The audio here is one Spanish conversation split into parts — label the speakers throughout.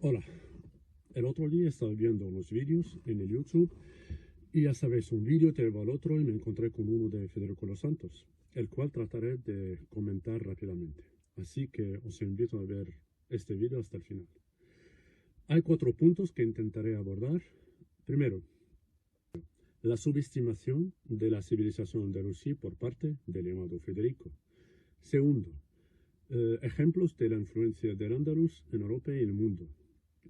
Speaker 1: Hola, el otro día estaba viendo unos vídeos en el YouTube y ya sabéis, un vídeo te lleva al otro y me encontré con uno de Federico Los Santos, el cual trataré de comentar rápidamente. Así que os invito a ver este vídeo hasta el final. Hay 4 puntos que intentaré abordar. Primero, la subestimación de la civilización de Rusia por parte del llamado Federico. Segundo, ejemplos de la influencia del andaluz en Europa y el mundo.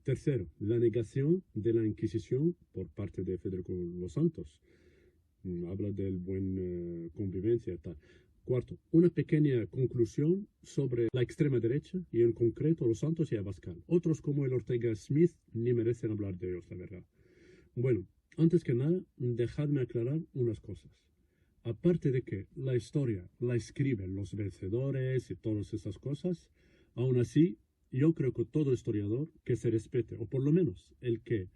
Speaker 1: Tercero, la negación de la Inquisición por parte de Federico Los Santos. Habla del buen convivencia y tal. Cuarto, una pequeña conclusión sobre la extrema derecha y en concreto Los Santos y Abascal. Otros como el Ortega Smith ni merecen hablar de ellos, la verdad. Bueno, antes que nada, dejadme aclarar unas cosas. Aparte de que la historia la escriben los vencedores y todas esas cosas, aún así yo creo que todo historiador que se respete, o por lo menos el que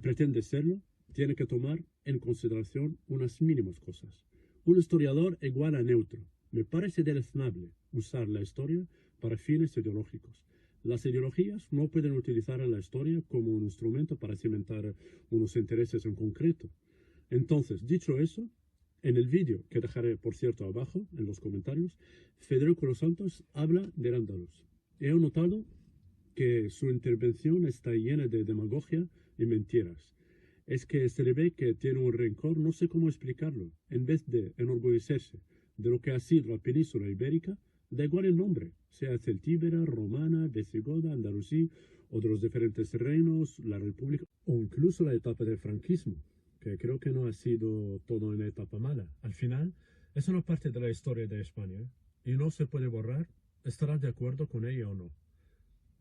Speaker 1: pretende serlo, tiene que tomar en consideración unas mínimas cosas. Un historiador igual a neutro. Me parece deleznable usar la historia para fines ideológicos. Las ideologías no pueden utilizar a la historia como un instrumento para cimentar unos intereses en concreto. Entonces, dicho eso, en el vídeo que dejaré, por cierto, abajo en los comentarios, Federico Los Santos habla del andaluz. He notado que su intervención está llena de demagogia y mentiras. Es que se le ve que tiene un rencor, no sé cómo explicarlo. En vez de enorgullecerse de lo que ha sido la península ibérica, da igual el nombre, sea celtíbera, romana, visigoda, andalusí, o de los diferentes reinos, la república, o incluso la etapa del franquismo, que creo que no ha sido todo una etapa mala. Al final, es una parte de la historia de España, y no se puede borrar, estarás de acuerdo con ella o no.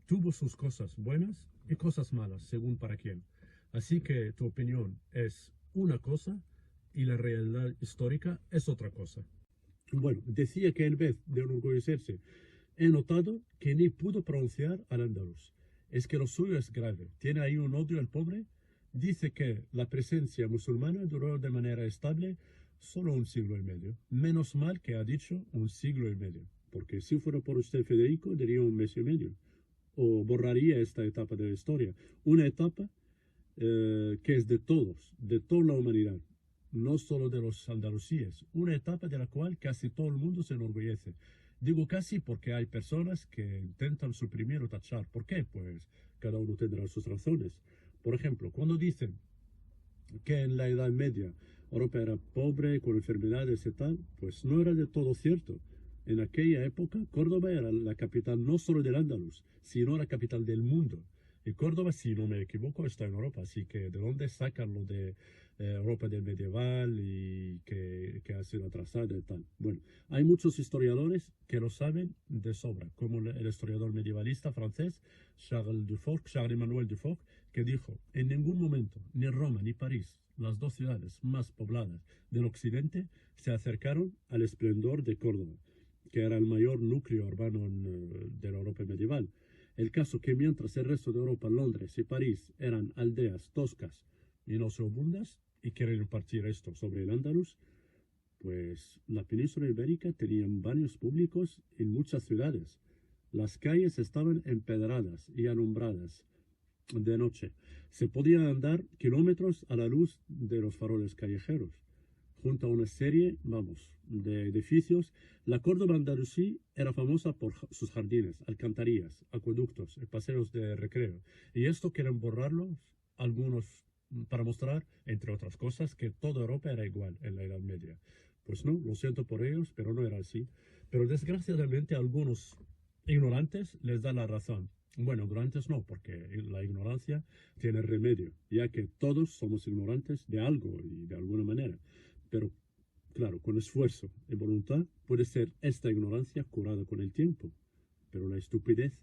Speaker 1: Tuvo sus cosas buenas y cosas malas, según para quién. Así que tu opinión es una cosa y la realidad histórica es otra cosa. Bueno, decía que en vez de enorgullecerse, he notado que ni pudo pronunciar al andaluz. Es que lo suyo es grave. Tiene ahí un odio al pobre. Dice que la presencia musulmana duró de manera estable solo un siglo y medio. Menos mal que ha dicho un siglo y medio. Porque si fuera por usted, Federico, diría un mes y medio. O borraría esta etapa de la historia. Una etapa que es de todos, de toda la humanidad, no solo de los andalusíes, una etapa de la cual casi todo el mundo se enorgullece. Digo casi porque hay personas que intentan suprimir o tachar. ¿Por qué? Pues cada uno tendrá sus razones. Por ejemplo, cuando dicen que en la Edad Media Europa era pobre, con enfermedades y tal, pues no era de todo cierto. En aquella época, Córdoba era la capital no solo del Andaluz, sino la capital del mundo. Y Córdoba, si no me equivoco, está en Europa. Así que, ¿de dónde sacan lo de Europa del medieval y que ha sido atrasada y tal? Bueno, hay muchos historiadores que lo saben de sobra, como el historiador medievalista francés Charles-Emmanuel Dufour, que dijo, en ningún momento, ni Roma ni París, las dos ciudades más pobladas del occidente, se acercaron al esplendor de Córdoba, que era el mayor núcleo urbano de la Europa medieval. El caso que mientras el resto de Europa, Londres y París, eran aldeas toscas y no sobundas, y quieren impartir esto sobre el Andaluz, pues la península ibérica tenía baños públicos en muchas ciudades. Las calles estaban empedradas y alumbradas de noche. Se podía andar kilómetros a la luz de los faroles callejeros. Junto a una serie, de edificios, la Córdoba andalusí era famosa por sus jardines, alcantarillas, acueductos y paseos de recreo. Y esto quieren borrarlo algunos para mostrar, entre otras cosas, que toda Europa era igual en la Edad Media. Pues no, lo siento por ellos, pero no era así. Pero desgraciadamente a algunos ignorantes les da la razón. Bueno, ignorantes no, porque la ignorancia tiene remedio, ya que todos somos ignorantes de algo y de alguna manera. Pero, claro, con esfuerzo y voluntad puede ser esta ignorancia curada con el tiempo. Pero la estupidez,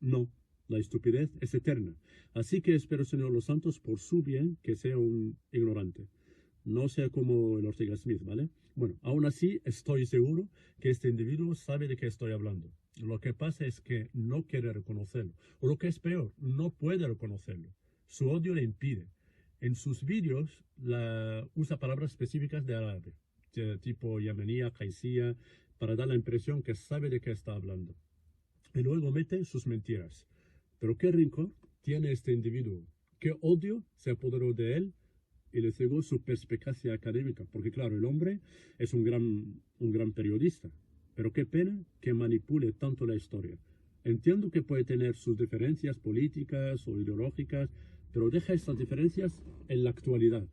Speaker 1: no. La estupidez es eterna. Así que espero, Señor Los Santos, por su bien, que sea un ignorante. No sea como el Ortega Smith, ¿vale? Bueno, aún así estoy seguro que este individuo sabe de qué estoy hablando. Lo que pasa es que no quiere reconocerlo. O lo que es peor, no puede reconocerlo. Su odio le impide. En sus vídeos usa palabras específicas de árabe, tipo yemenía, qaisía, para dar la impresión que sabe de qué está hablando. Y luego mete sus mentiras. Pero qué rencor tiene este individuo, qué odio se apoderó de él y le cegó su perspicacia académica, porque claro, el hombre es un gran periodista, pero qué pena que manipule tanto la historia. Entiendo que puede tener sus diferencias políticas o ideológicas, pero deja estas diferencias en la actualidad,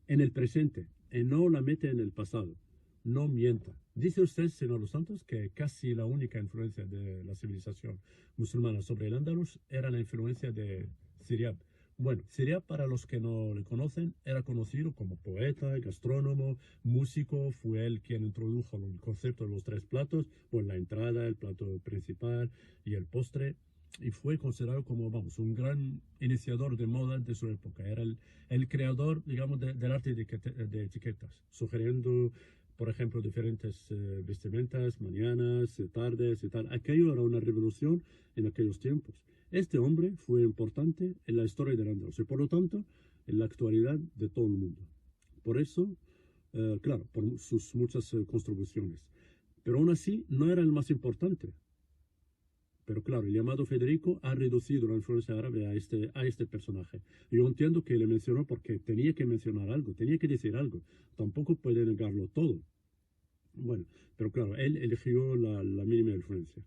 Speaker 1: en el presente, y no la mete en el pasado. No mienta. Dice usted, señor Los Santos, que casi la única influencia de la civilización musulmana sobre el Andalus era la influencia de Siriab. Bueno, Siriab, para los que no le conocen, era conocido como poeta, gastrónomo, músico. Fue él quien introdujo el concepto de los tres platos, bueno, la entrada, el plato principal y el postre. Y fue considerado como, vamos, un gran iniciador de moda de su época. Era el creador, digamos, del arte de etiquetas, sugiriendo, por ejemplo, diferentes vestimentas, mañanas, tardes y tal. Aquello era una revolución en aquellos tiempos. Este hombre fue importante en la historia del Andalus y, por lo tanto, en la actualidad de todo el mundo. Por eso, claro, por sus muchas contribuciones. Pero aún así, no era el más importante. Pero claro, el llamado Federico ha reducido la influencia árabe a este personaje. Yo entiendo que le mencionó porque tenía que mencionar algo, tenía que decir algo. Tampoco puede negarlo todo. Bueno, pero claro, él eligió la mínima influencia.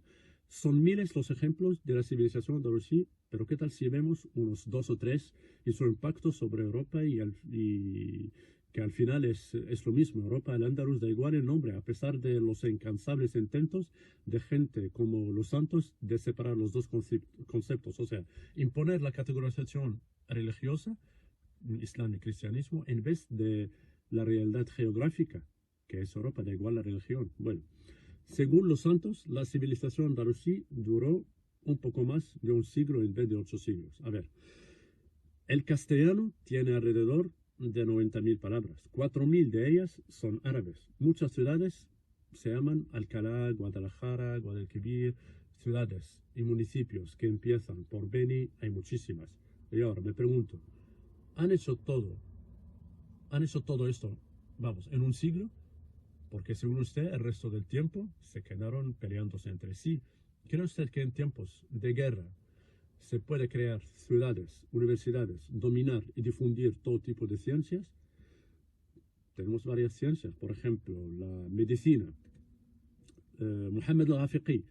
Speaker 1: Son miles los ejemplos de la civilización andalusí, pero ¿qué tal si vemos unos dos o tres y su impacto sobre Europa y que al final es lo mismo? Europa, el Andalus, da igual el nombre, a pesar de los incansables intentos de gente como los santos de separar los dos conceptos, o sea, imponer la categorización religiosa, Islam y cristianismo, en vez de la realidad geográfica, que es Europa, da igual la religión. Bueno, según los santos, la civilización andalusí duró un poco más de un siglo en vez de 8 siglos. A ver, el castellano tiene alrededor de 90.000 palabras. 4.000 de ellas son árabes. Muchas ciudades se llaman Alcalá, Guadalajara, Guadalquivir, ciudades y municipios que empiezan por Beni, hay muchísimas. Y ahora me pregunto, ¿han hecho todo esto, vamos, en un siglo? Porque según usted, el resto del tiempo se quedaron peleándose entre sí. ¿Cree usted que en tiempos de guerra se puede crear ciudades, universidades, dominar y difundir todo tipo de ciencias? Tenemos varias ciencias, por ejemplo, la medicina. Mohamed al-Ghafiqi,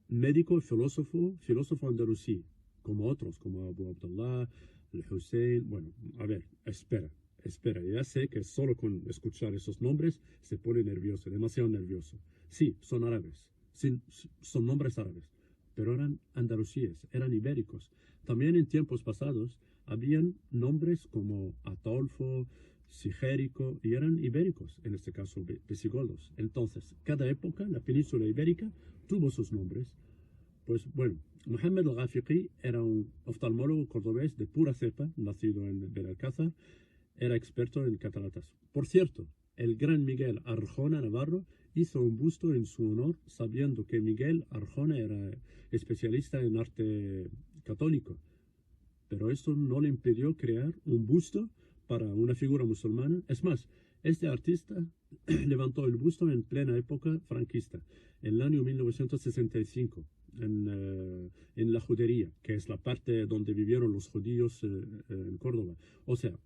Speaker 1: médico y filósofo andalusí, como otros, como Abu Abdullah, el-Hussein. Bueno, a ver, espera, ya sé que solo con escuchar esos nombres se pone nervioso, demasiado nervioso. Sí, son árabes, sí, son nombres árabes, pero eran andalusíes, eran ibéricos. También en tiempos pasados habían nombres como Atolfo, Sigérico, y eran ibéricos, en este caso visigodos. Entonces, cada época, la península ibérica tuvo sus nombres. Pues bueno, Mohamed al-Ghafiqi era un oftalmólogo cordobés de pura cepa, nacido en Benalcázar. Era experto en cataratas. Por cierto, el gran Miguel Arjona Navarro hizo un busto en su honor, sabiendo que Miguel Arjona era especialista en arte católico. Pero esto no le impidió crear un busto para una figura musulmana. Es más, este artista levantó el busto en plena época franquista, en el año 1965, en la Judería, que es la parte donde vivieron los judíos en Córdoba. O sea,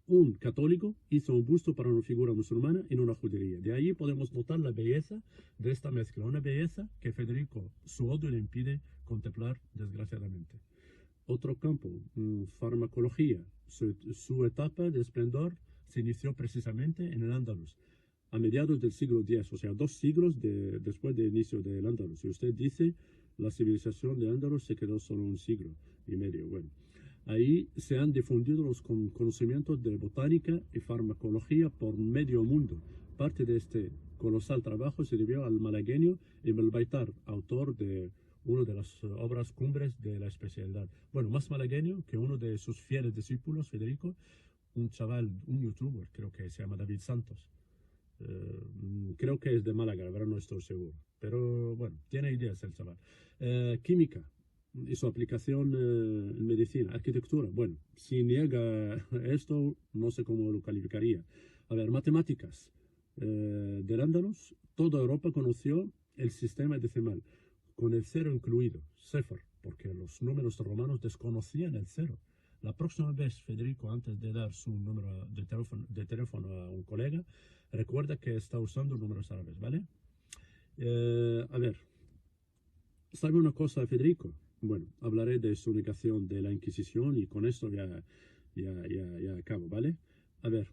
Speaker 1: un católico hizo un busto para una figura musulmana en una judería. De ahí podemos notar la belleza de esta mezcla, una belleza que Federico, su odio, le impide contemplar, desgraciadamente. Otro campo, farmacología. Su etapa de esplendor se inició precisamente en el Andalus, a mediados del siglo X, o sea, 2 siglos después del inicio del Andalus. Y usted dice, la civilización de Andalus se quedó solo 1 siglo y medio. Bueno, ahí se han difundido los conocimientos de botánica y farmacología por medio mundo. Parte de este colosal trabajo se debió al malagueño Ibn Baitar, autor de una de las obras cumbres de la especialidad. Bueno, más malagueño que uno de sus fieles discípulos, Federico, un chaval, un youtuber, creo que se llama David Santos. Creo que es de Málaga, la verdad no estoy seguro. Pero bueno, tiene ideas el chaval. Química y su aplicación en medicina. Arquitectura, bueno, si niega esto, no sé cómo lo calificaría. A ver, matemáticas. Del Andalus, toda Europa conoció el sistema decimal, con el cero incluido, céfar, porque los números romanos desconocían el cero. La próxima vez, Federico, antes de dar su número de teléfono a un colega, recuerda que está usando números árabes, ¿vale? A ver, ¿sabe una cosa, Federico? Bueno, hablaré de su negación de la Inquisición y con esto ya acabo, ¿vale? A ver,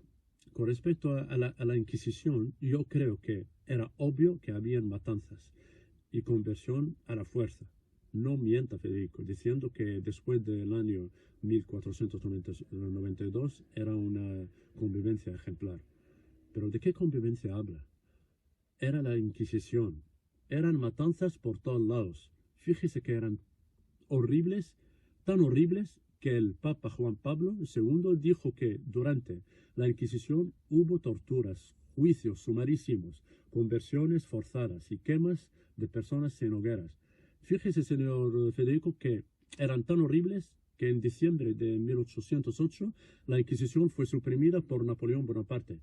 Speaker 1: con respecto a la Inquisición, yo creo que era obvio que habían matanzas y conversión a la fuerza. No mienta, Federico, diciendo que después del año 1492 era una convivencia ejemplar. Pero ¿de qué convivencia habla? Era la Inquisición. Eran matanzas por todos lados. Fíjese que eran horribles, tan horribles que el Papa Juan Pablo II dijo que durante la Inquisición hubo torturas, juicios sumarísimos, conversiones forzadas y quemas de personas en hogueras. Fíjese, señor Federico, que eran tan horribles que en diciembre de 1808 la Inquisición fue suprimida por Napoleón Bonaparte.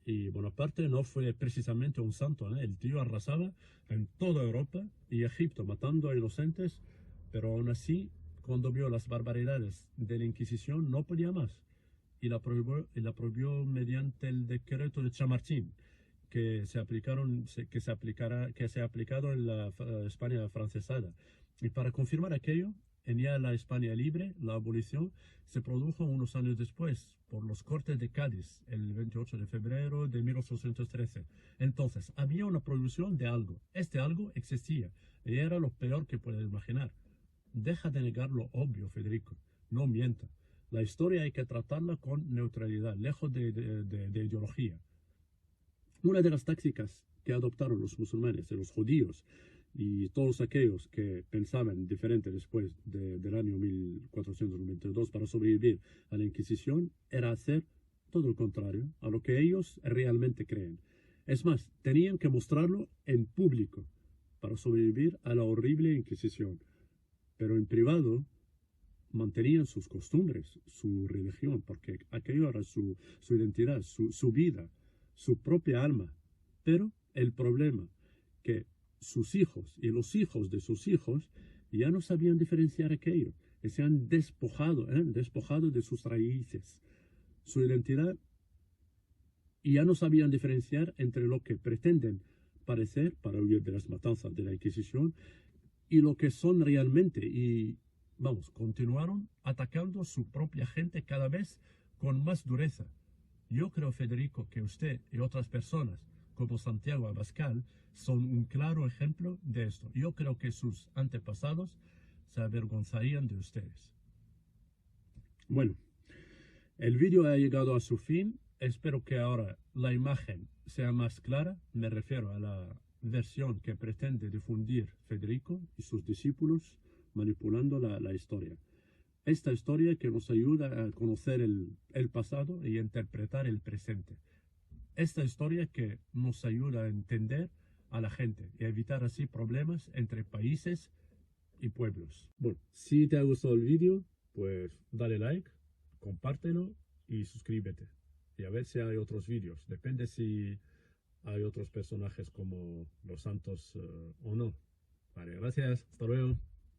Speaker 1: Y Bonaparte no fue precisamente un santo, ¿eh? El tío arrasaba en toda Europa y Egipto, matando a inocentes, pero aún así, cuando vio las barbaridades de la Inquisición, no podía más. Y la prohibió mediante el decreto de Chamartín, que se ha aplicado en la España francesada. Y para confirmar aquello, en ya la España libre, la abolición se produjo unos años después, por los Cortes de Cádiz, el 28 de febrero de 1813. Entonces, había una prohibición de algo. Este algo existía, y era lo peor que puedes imaginar. Deja de negar lo obvio, Federico. No mienta. La historia hay que tratarla con neutralidad, lejos de ideología. Una de las tácticas que adoptaron los musulmanes y los judíos y todos aquellos que pensaban diferente después del año 1492 para sobrevivir a la Inquisición era hacer todo lo contrario a lo que ellos realmente creen. Es más, tenían que mostrarlo en público para sobrevivir a la horrible Inquisición. Pero en privado mantenían sus costumbres, su religión, porque aquello era su identidad, su vida, su propia alma. Pero el problema que sus hijos y los hijos de sus hijos ya no sabían diferenciar aquello, y se han despojado de sus raíces, su identidad, y ya no sabían diferenciar entre lo que pretenden parecer para huir de las matanzas de la Inquisición y lo que son realmente. Y vamos, continuaron atacando a su propia gente cada vez con más dureza. Yo creo, Federico, que usted y otras personas, como Santiago Abascal, son un claro ejemplo de esto. Yo creo que sus antepasados se avergonzarían de ustedes. Bueno, el vídeo ha llegado a su fin. Espero que ahora la imagen sea más clara. Me refiero a la versión que pretende difundir Federico y sus discípulos manipulando la historia. Esta historia que nos ayuda a conocer el pasado y a interpretar el presente. Esta historia que nos ayuda a entender a la gente y a evitar así problemas entre países y pueblos. Bueno, si te ha gustado el vídeo, pues dale like, compártelo y suscríbete. Y a ver si hay otros vídeos. Depende si hay otros personajes como los santos o no. Vale, gracias. Hasta luego.